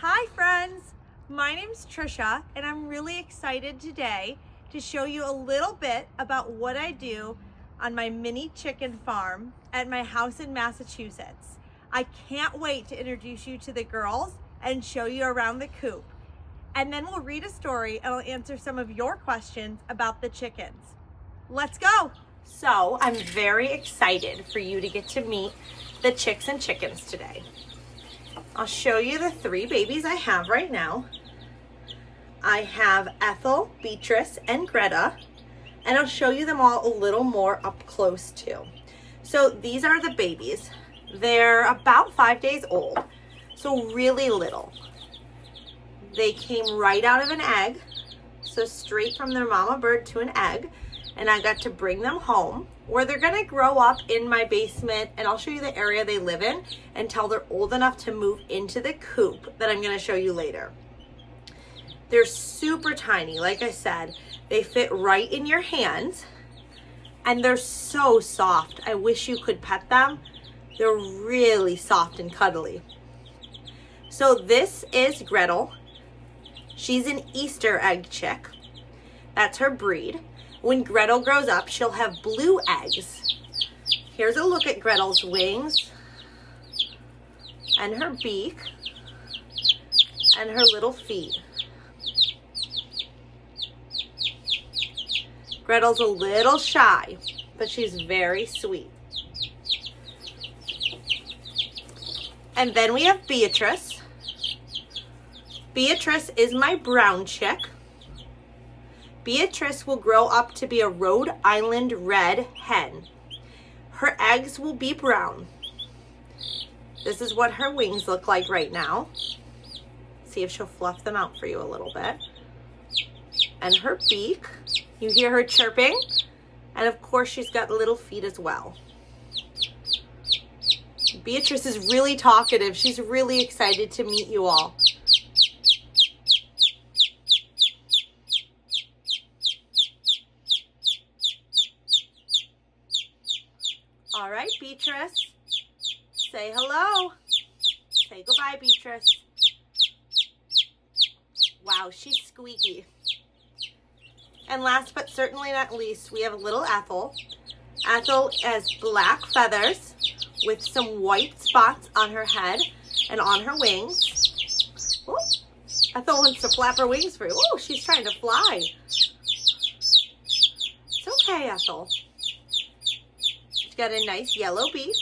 Hi friends, my name's Trisha and I'm really excited today to show you a little bit about what I do on my mini chicken farm at my house in Massachusetts. I can't wait to introduce you to the girls and show you around the coop. And then we'll read a story and I'll answer some of your questions about the chickens. Let's go! So I'm very excited for you to get to meet the chicks and chickens today. I'll show you the three babies I have right now. I have Ethel, Beatrice, and Greta, and I'll show you them all a little more up close too. So these are the babies. They're about 5 days old, so really little. They came right out of an egg, so straight from their mama bird to an egg, and I got to bring them home where they're gonna grow up in my basement, and I'll show you the area they live in until they're old enough to move into the coop that I'm gonna show you later. They're super tiny, like I said. They fit right in your hands, and they're so soft. I wish you could pet them. They're really soft and cuddly. So this is Gretel. She's an Easter egg chick. That's her breed. When Gretel grows up, she'll have blue eggs. Here's a look at Gretel's wings and her beak and her little feet. Gretel's a little shy, but she's very sweet. And then we have Beatrice. Beatrice is my brown chick. Beatrice will grow up to be a Rhode Island red hen. Her eggs will be brown. This is what her wings look like right now. See if she'll fluff them out for you a little bit. And her beak, you hear her chirping, and of course she's got little feet as well. Beatrice is really talkative. She's really excited to meet you all. All right, Beatrice, say hello. Say goodbye, Beatrice. Wow, she's squeaky. And last but certainly not least, we have little Ethel. Ethel has black feathers with some white spots on her head and on her wings. Ooh, Ethel wants to flap her wings for you. Oh, she's trying to fly. It's okay, Ethel. She's got a nice yellow beak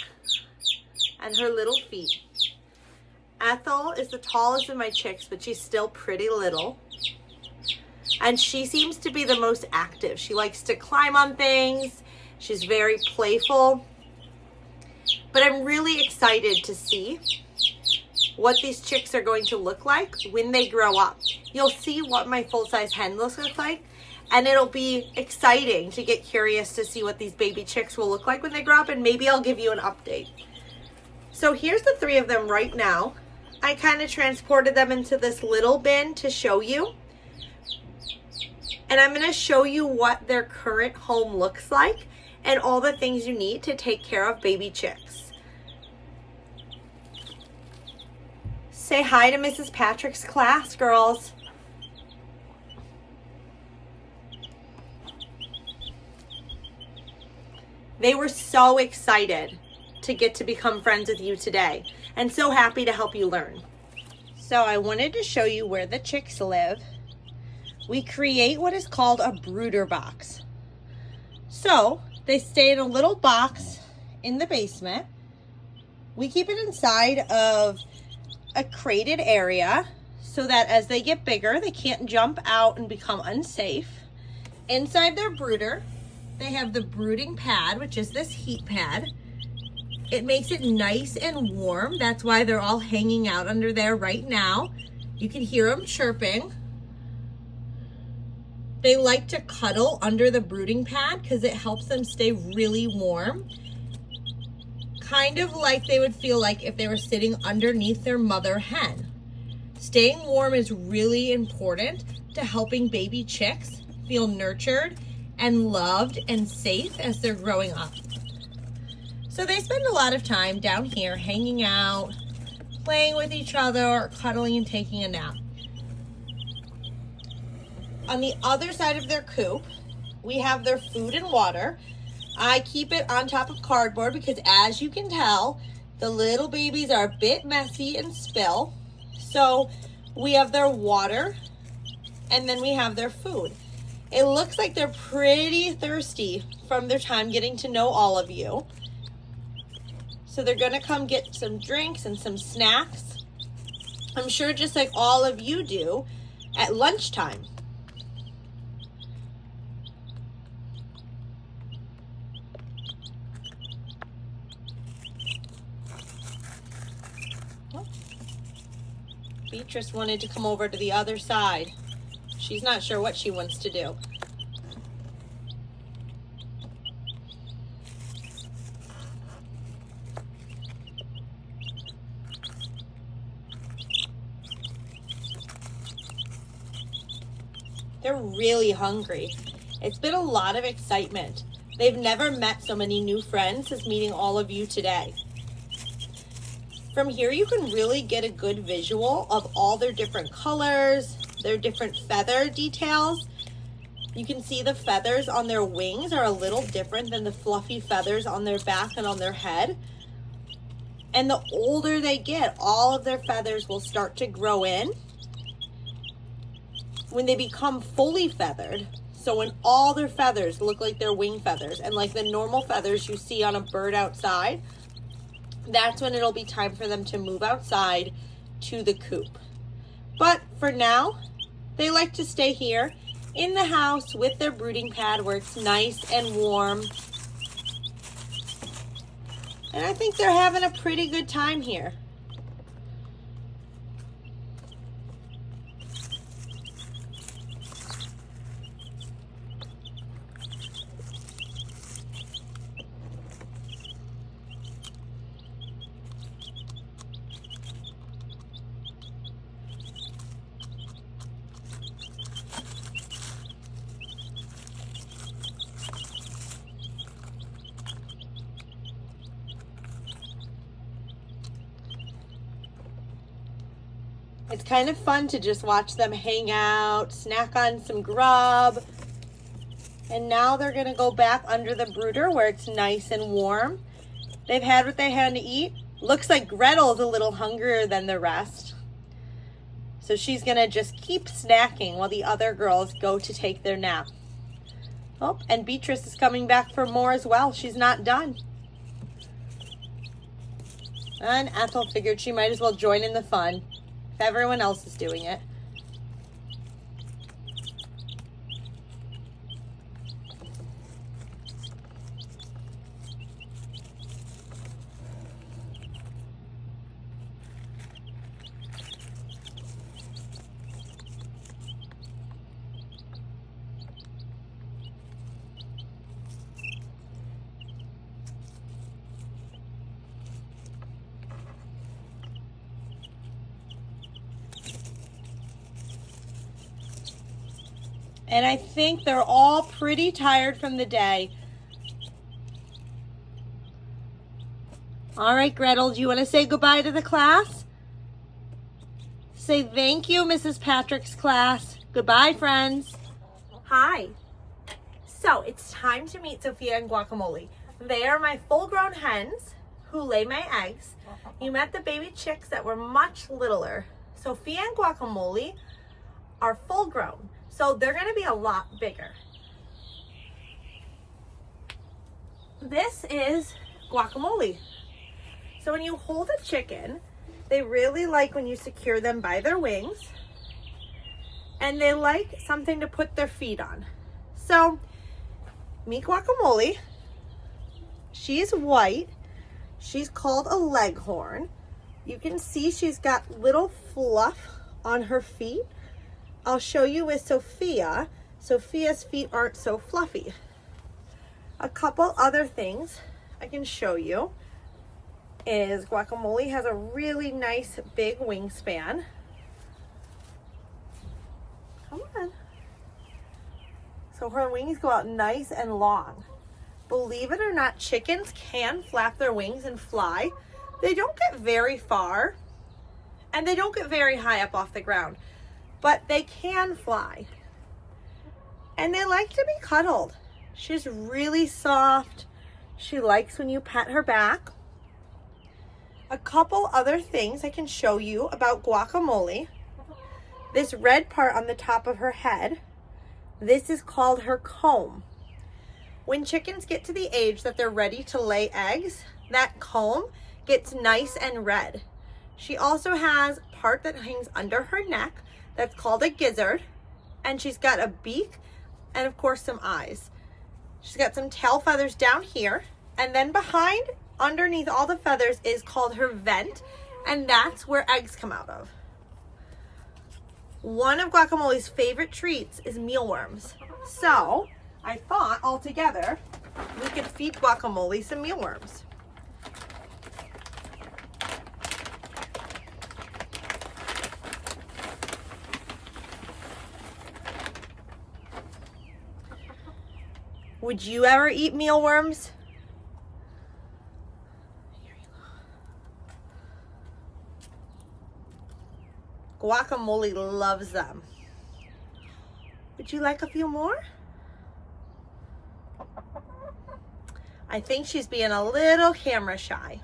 and her little feet. Ethel is the tallest of my chicks, but she's still pretty little. And she seems to be the most active. She likes to climb on things. She's very playful. But I'm really excited to see what these chicks are going to look like when they grow up. You'll see what my full-size hen looks like, and it'll be exciting to get curious to see what these baby chicks will look like when they grow up, and maybe I'll give you an update. So here's the three of them right now. I kind of transported them into this little bin to show you. And I'm going to show you what their current home looks like and all the things you need to take care of baby chicks. Say hi to Mrs. Patrick's class, girls. They were so excited to get to become friends with you today and so happy to help you learn. So I wanted to show you where the chicks live. We create what is called a brooder box. So they stay in a little box in the basement. We keep it inside of a crated area so that as they get bigger, they can't jump out and become unsafe. Inside their brooder, they have the brooding pad, which is this heat pad. It makes it nice and warm. That's why they're all hanging out under there right now. You can hear them chirping. They like to cuddle under the brooding pad because it helps them stay really warm. Kind of like they would feel like if they were sitting underneath their mother hen. Staying warm is really important to helping baby chicks feel nurtured and loved and safe as they're growing up. So they spend a lot of time down here hanging out, playing with each other or cuddling and taking a nap. On the other side of their coop, we have their food and water. I keep it on top of cardboard because, as you can tell, the little babies are a bit messy and spill. So we have their water and then we have their food. It looks like they're pretty thirsty from their time getting to know all of you. So they're gonna come get some drinks and some snacks. I'm sure just like all of you do at lunchtime. Beatrice wanted to come over to the other side. She's not sure what she wants to do. They're really hungry. It's been a lot of excitement. They've never met so many new friends as meeting all of you today. From here, you can really get a good visual of all their different colors, their different feather details. You can see the feathers on their wings are a little different than the fluffy feathers on their back and on their head. And the older they get, all of their feathers will start to grow in. When they become fully feathered, so when all their feathers look like their wing feathers and like the normal feathers you see on a bird outside, that's when it'll be time for them to move outside to the coop. But for now, they like to stay here in the house with their brooding pad where it's nice and warm. And I think they're having a pretty good time here. It's kind of fun to just watch them hang out, snack on some grub. And now they're gonna go back under the brooder where it's nice and warm. They've had what they had to eat. Looks like Gretel's a little hungrier than the rest. So she's gonna just keep snacking while the other girls go to take their nap. Oh, and Beatrice is coming back for more as well. She's not done. And Ethel figured she might as well join in the fun. Everyone else is doing it. And I think they're all pretty tired from the day. All right, Gretel, do you want to say goodbye to the class? Say thank you, Mrs. Patrick's class. Goodbye, friends. Hi. So it's time to meet Sophia and Guacamole. They are my full-grown hens who lay my eggs. You met the baby chicks that were much littler. Sophia and Guacamole are full-grown. So they're gonna be a lot bigger. This is Guacamole. So when you hold a chicken, they really like when you secure them by their wings, and they like something to put their feet on. So meet Guacamole. She's white. She's called a leghorn. You can see she's got little fluff on her feet. I'll show you with Sophia. Sophia's feet aren't so fluffy. A couple other things I can show you is Guacamole has a really nice big wingspan. Come on. So her wings go out nice and long. Believe it or not, chickens can flap their wings and fly. They don't get very far, And they don't get very high up off the ground, but they can fly. And they like to be cuddled. She's really soft. She likes when you pet her back. A couple other things I can show you about Guacamole. This red part on the top of her head, this is called her comb. When chickens get to the age that they're ready to lay eggs, that comb gets nice and red. She also has a part that hangs under her neck that's called a gizzard, and she's got a beak and of course some eyes. She's got some tail feathers down here, and then behind, underneath all the feathers, is called her vent, and that's where eggs come out of. One of Guacamole's favorite treats is mealworms. So I thought all together we could feed Guacamole some mealworms. Would you ever eat mealworms? Here you go. Guacamole loves them. Would you like a few more? I think she's being a little camera shy.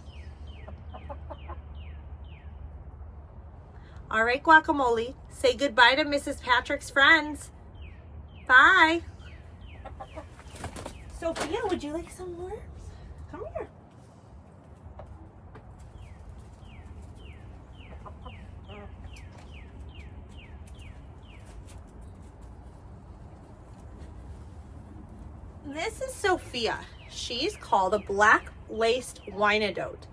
All right, Guacamole, say goodbye to Mrs. Patrick's friends. Bye. Sophia, would you like some worms? Come here. This is Sophia. She's called a black-laced Wyandotte.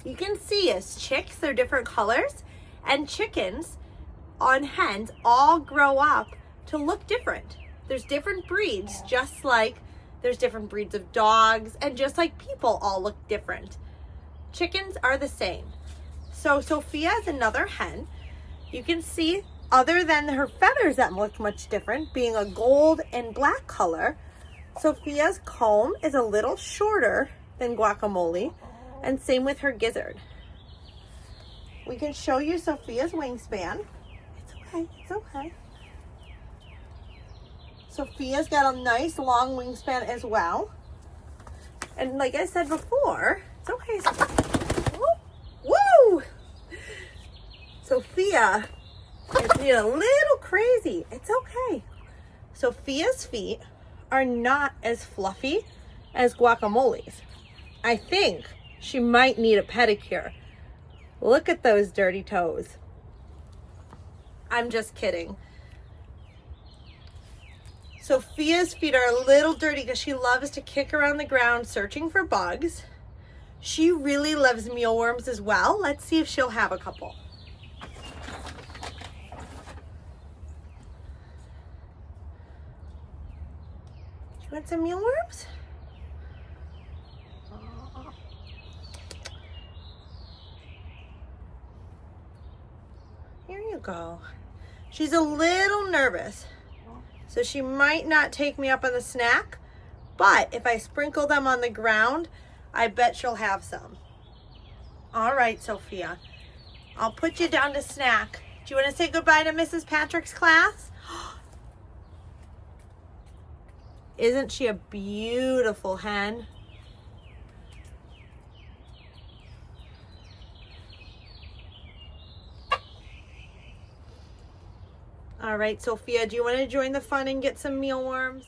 You can see as chicks, they're different colors, and chickens on hens all grow up to look different. There's different breeds, just like there's different breeds of dogs, and just like people all look different. Chickens are the same. So Sophia is another hen. You can see, other than her feathers that look much different, being a gold and black color, Sophia's comb is a little shorter than Guacamole, and same with her gizzard. We can show you Sophia's wingspan. It's okay, it's okay. Sophia's got a nice long wingspan as well. And like I said before, it's okay. Woo! Woo! Sophia is being a little crazy. It's okay. Sophia's feet are not as fluffy as Guacamole's. I think she might need a pedicure. Look at those dirty toes. I'm just kidding. Sophia's feet are a little dirty because she loves to kick around the ground searching for bugs. She really loves mealworms as well. Let's see if she'll have a couple. Do you want some mealworms? Here you go. She's a little nervous, so she might not take me up on the snack, but if I sprinkle them on the ground, I bet she'll have some. All right, Sophia, I'll put you down to snack. Do you want to say goodbye to Mrs. Patrick's class? Isn't she a beautiful hen? All right, Sophia, do you want to join the fun and get some mealworms?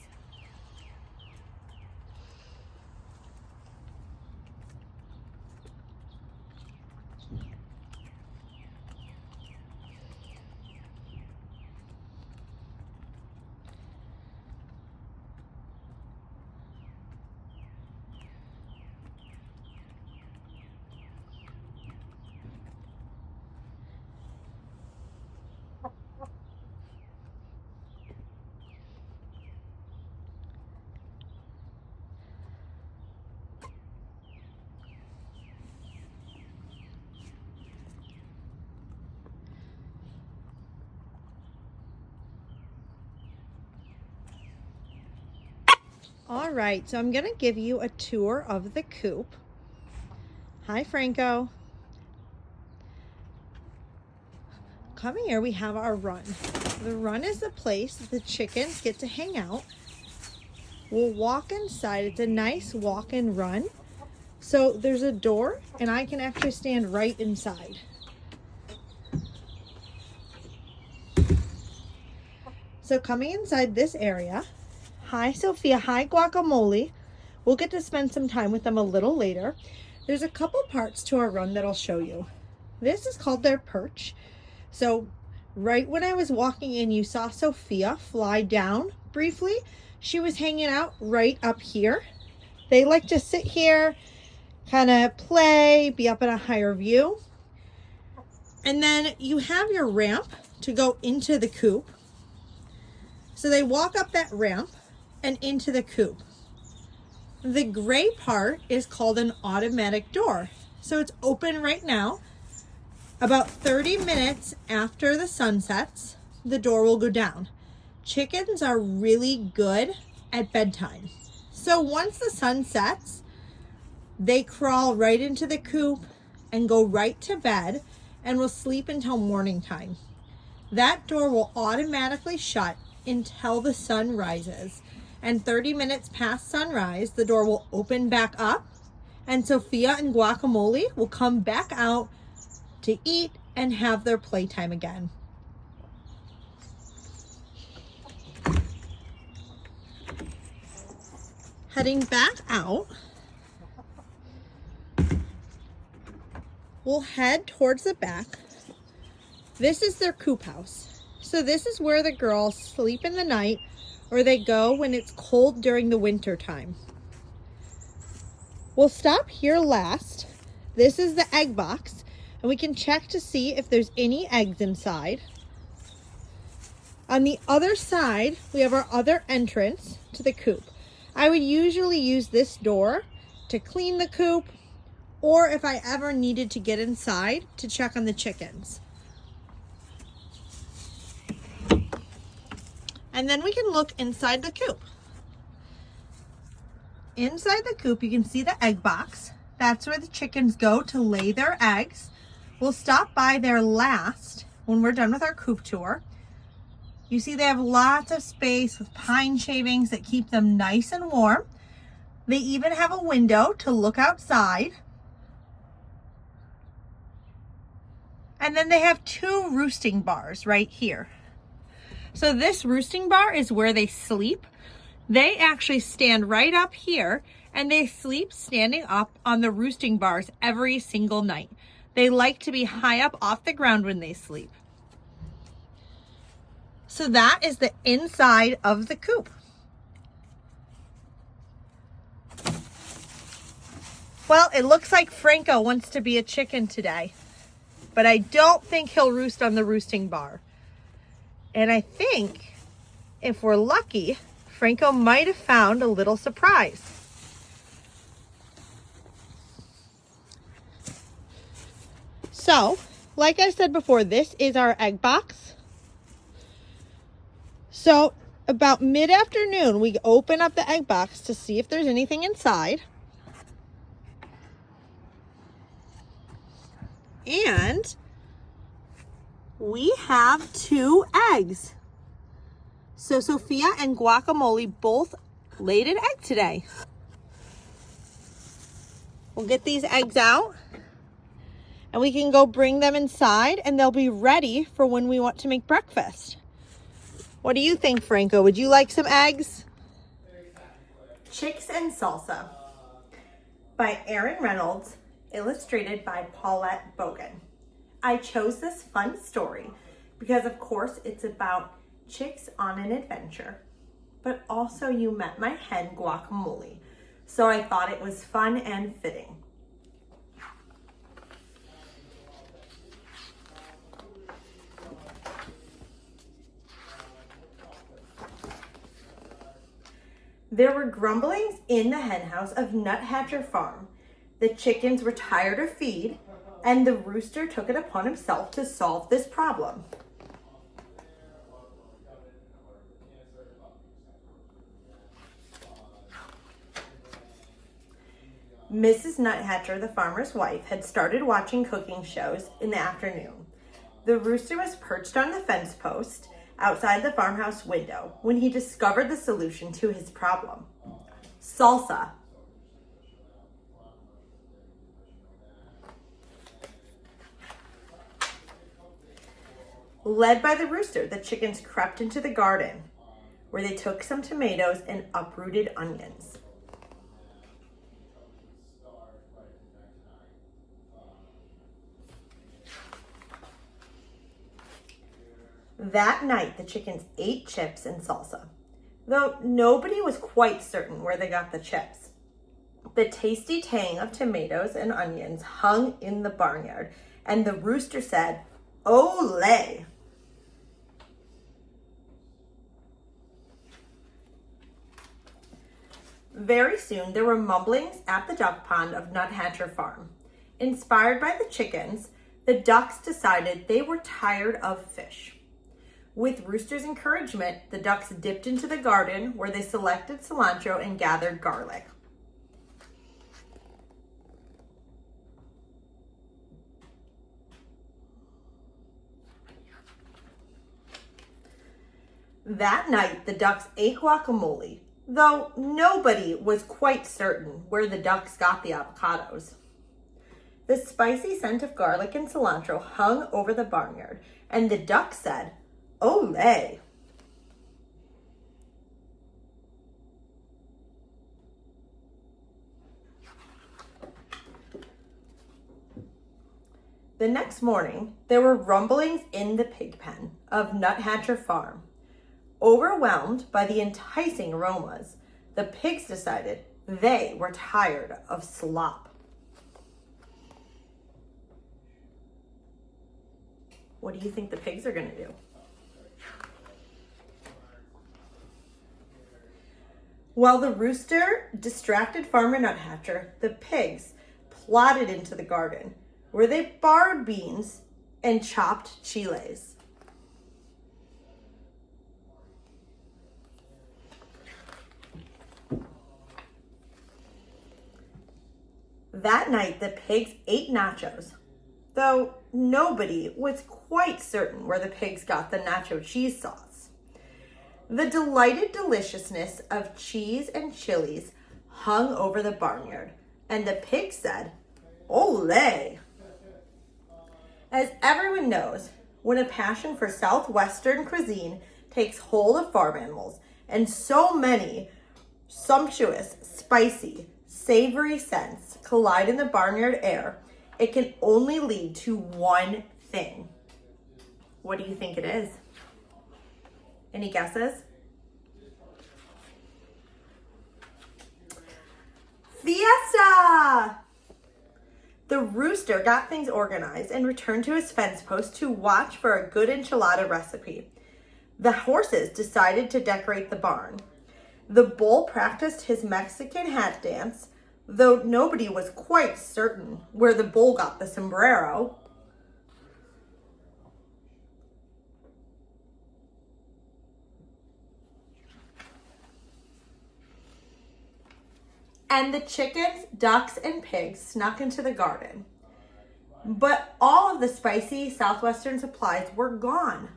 All right, so I'm going to give you a tour of the coop. Hi, Franco. coming here, we have our run. The run is the place the chickens get to hang out. We'll walk inside. It's a nice walk and run. So there's a door and I can actually stand right inside. So coming inside this area, hi Sophia, hi Guacamole. We'll get to spend some time with them a little later. There's a couple parts to our run that I'll show you. This is called their perch. So right when I was walking in, you saw Sophia fly down briefly. She was hanging out right up here. They like to sit here, kind of play, be up in a higher view. And then you have your ramp to go into the coop. So they walk up that ramp and into the coop. The gray part is called an automatic door. So it's open right now. About 30 minutes after the sun sets, the door will go down. Chickens are really good at bedtime. So once the sun sets, they crawl right into the coop and go right to bed and will sleep until morning time. That door will automatically shut until the sun rises. And 30 minutes past sunrise, the door will open back up and Sophia and Guacamole will come back out to eat and have their playtime again. Heading back out, we'll head towards the back. This is their coop house. So this is where the girls sleep in the night or they go when it's cold during the winter time. We'll stop here last. This is the egg box and we can check to see if there's any eggs inside. On the other side, we have our other entrance to the coop. I would usually use this door to clean the coop or if I ever needed to get inside to check on the chickens. And then we can look inside the coop. Inside the coop, you can see the egg box. That's where the chickens go to lay their eggs. We'll stop by there last when we're done with our coop tour. You see they have lots of space with pine shavings that keep them nice and warm. They even have a window to look outside. And then they have 2 roosting bars right here. So this roosting bar is where they sleep. They actually stand right up here and they sleep standing up on the roosting bars every single night. They like to be high up off the ground when they sleep. So that is the inside of the coop. Well, it looks like Franco wants to be a chicken today, but I don't think he'll roost on the roosting bar. And I think if we're lucky, Franco might have found a little surprise. So, like I said before, this is our egg box. So, about mid-afternoon, we open up the egg box to see if there's anything inside. And we have 2 eggs. So Sophia and Guacamole both laid an egg today. We'll get these eggs out and we can go bring them inside and they'll be ready for when we want to make breakfast. What do you think, Franco? Would you like some eggs? Chicks and Salsa by Erin Reynolds, illustrated by Paulette Bogan. I chose this fun story because of course it's about chicks on an adventure, but also you met my hen Guacamole. So I thought it was fun and fitting. There were grumblings in the hen house of Nuthatcher Farm. The chickens were tired of feed, and the rooster took it upon himself to solve this problem. Mrs. Nuthatcher, the farmer's wife, had started watching cooking shows in the afternoon. The rooster was perched on the fence post outside the farmhouse window when he discovered the solution to his problem. Salsa. Led by the rooster, the chickens crept into the garden, where they took some tomatoes and uprooted onions. That night, the chickens ate chips and salsa, though nobody was quite certain where they got the chips. The tasty tang of tomatoes and onions hung in the barnyard, and the rooster said, "Olé!" Very soon, there were mumblings at the duck pond of Nuthatcher Farm. Inspired by the chickens, the ducks decided they were tired of fish. With Rooster's encouragement, the ducks dipped into the garden where they selected cilantro and gathered garlic. That night, the ducks ate guacamole, though nobody was quite certain where the ducks got the avocados. The spicy scent of garlic and cilantro hung over the barnyard, and the ducks said, "Olé!" The next morning, there were rumblings in the pig pen of Nuthatcher Farm. Overwhelmed by the enticing aromas, the pigs decided they were tired of slop. What do you think the pigs are going to do? While the rooster distracted Farmer Nuthatcher, the pigs plodded into the garden, where they borrowed beans and chopped chiles. That night, the pigs ate nachos, though nobody was quite certain where the pigs got the nacho cheese sauce. The delighted deliciousness of cheese and chilies hung over the barnyard, and the pigs said, "Olé!" As everyone knows, when a passion for Southwestern cuisine takes hold of farm animals, and so many sumptuous, spicy, savory scents collide in the barnyard air, it can only lead to one thing. What do you think it is? Any guesses? Fiesta! The rooster got things organized and returned to his fence post to watch for a good enchilada recipe. The horses decided to decorate the barn. The bull practiced his Mexican hat dance, though nobody was quite certain where the bull got the sombrero. And the chickens, ducks, and pigs snuck into the garden. But all of the spicy Southwestern supplies were gone.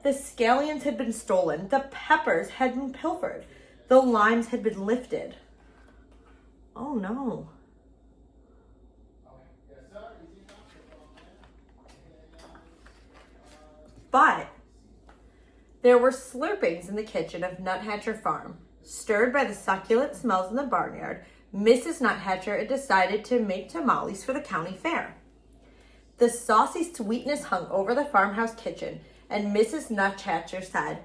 The scallions had been stolen, the peppers had been pilfered, the limes had been lifted. Oh no. But there were slurpings in the kitchen of Nuthatcher Farm. Stirred by the succulent smells in the barnyard, Mrs. Nuthatcher had decided to make tamales for the county fair. The saucy sweetness hung over the farmhouse kitchen, and Mrs. Nuthatcher said,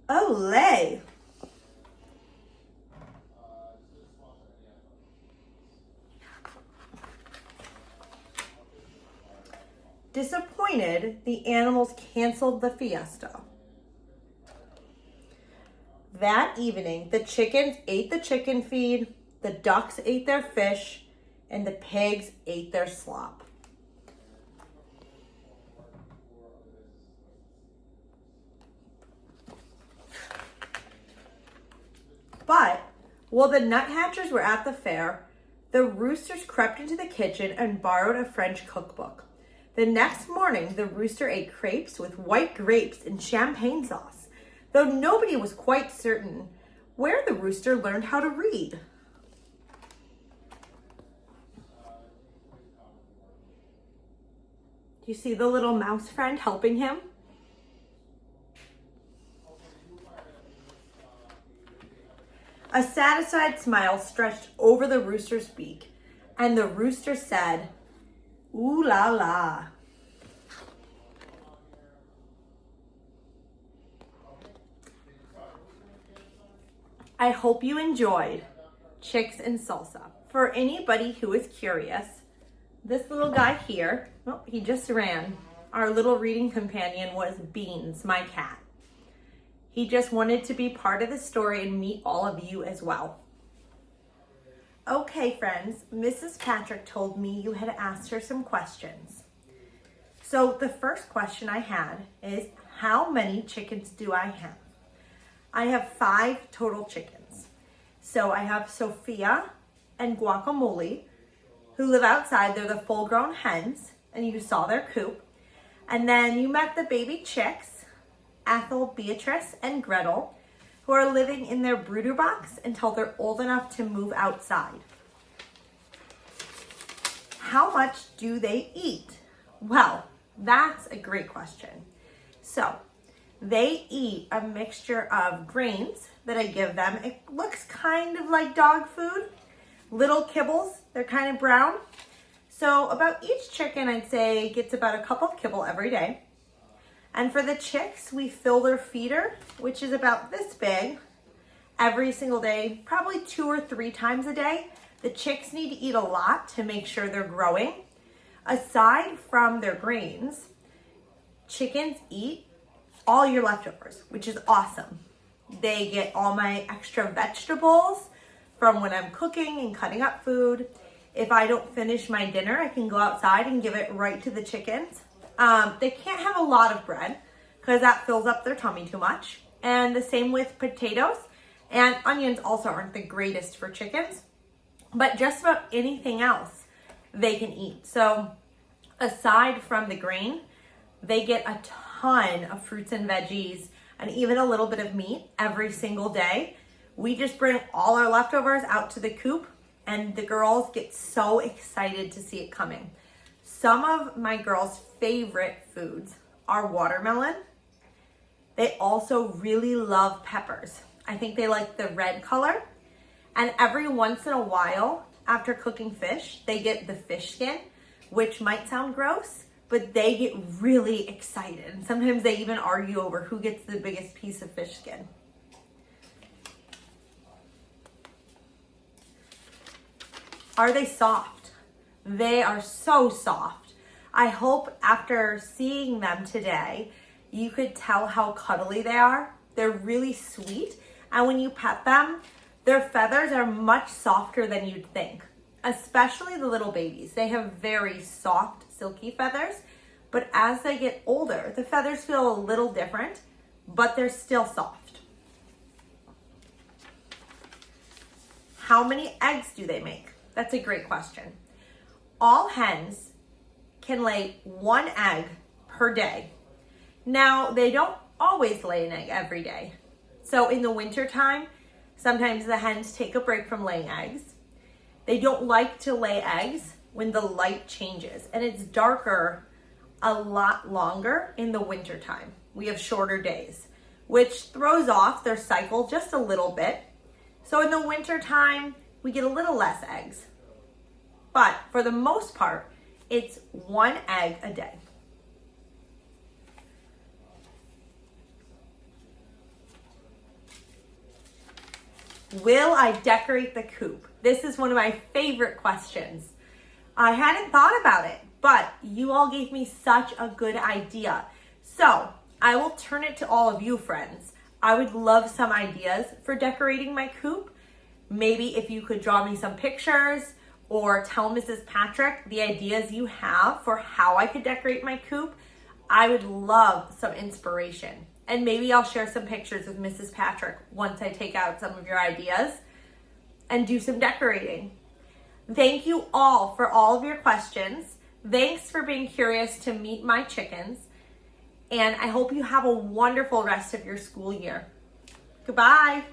"Olé!" Disappointed, the animals canceled the fiesta. That evening, the chickens ate the chicken feed, the ducks ate their fish, and the pigs ate their slop. But while the Nuthatchers were at the fair, the roosters crept into the kitchen and borrowed a French cookbook. The next morning, the rooster ate crepes with white grapes and champagne sauce, though nobody was quite certain where the rooster learned how to read. Do you see the little mouse friend helping him? A satisfied smile stretched over the rooster's beak, and the rooster said, "Ooh la la." I hope you enjoyed Chicks in Salsa. For anybody who is curious, this little guy here, oh, he just ran. Our little reading companion was Beans, my cat. He just wanted to be part of the story and meet all of you as well. Okay, friends, Mrs. Patrick told me you had asked her some questions. So the first question I had is, how many chickens do I have? I have 5 total chickens. So I have Sophia and Guacamole, who live outside. They're the full-grown hens, and you saw their coop. And then you met the baby chicks, Ethel, Beatrice, and Gretel, who are living in their brooder box until they're old enough to move outside. How much do they eat? Well, that's a great question. So, they eat a mixture of grains that I give them. It looks kind of like dog food. Little kibbles, they're kind of brown. So about each chicken, I'd say, gets about a cup of kibble every day. And for the chicks, we fill their feeder, which is about this big, every single day, probably 2 or 3 times a day. The chicks need to eat a lot to make sure they're growing. Aside from their grains, chickens eat all your leftovers, which is awesome. They get all my extra vegetables from when I'm cooking and cutting up food. If I don't finish my dinner, I can go outside and give it right to the chickens. They can't have a lot of bread because that fills up their tummy too much. And the same with potatoes, and onions also aren't the greatest for chickens, but just about anything else they can eat. So aside from the grain, they get a ton of fruits and veggies and even a little bit of meat every single day. We just bring all our leftovers out to the coop, and the girls get so excited to see it coming. Some of my girls' favorite foods are watermelon. They also really love peppers. I think they like the red color. And every once in a while, after cooking fish, they get the fish skin, which might sound gross, but they get really excited. And sometimes they even argue over who gets the biggest piece of fish skin. Are they soft? They are so soft. I hope after seeing them today, you could tell how cuddly they are. They're really sweet. And when you pet them, their feathers are much softer than you'd think, especially the little babies. They have very soft, silky feathers, but as they get older, the feathers feel a little different, but they're still soft. How many eggs do they make? That's a great question. All hens can lay 1 egg per day. Now, they don't always lay an egg every day. So in the winter time, sometimes the hens take a break from laying eggs. They don't like to lay eggs when the light changes, and it's darker a lot longer in the winter time. We have shorter days, which throws off their cycle just a little bit. So in the winter time, we get a little less eggs. But for the most part, it's 1 egg a day. Will I decorate the coop? This is one of my favorite questions. I hadn't thought about it, but you all gave me such a good idea. So I will turn it to all of you, friends. I would love some ideas for decorating my coop. Maybe if you could draw me some pictures or tell Mrs. Patrick the ideas you have for how I could decorate my coop. I would love some inspiration. And maybe I'll share some pictures with Mrs. Patrick once I take out some of your ideas and do some decorating. Thank you all for all of your questions. Thanks for being curious to meet my chickens, and I hope you have a wonderful rest of your school year. Goodbye.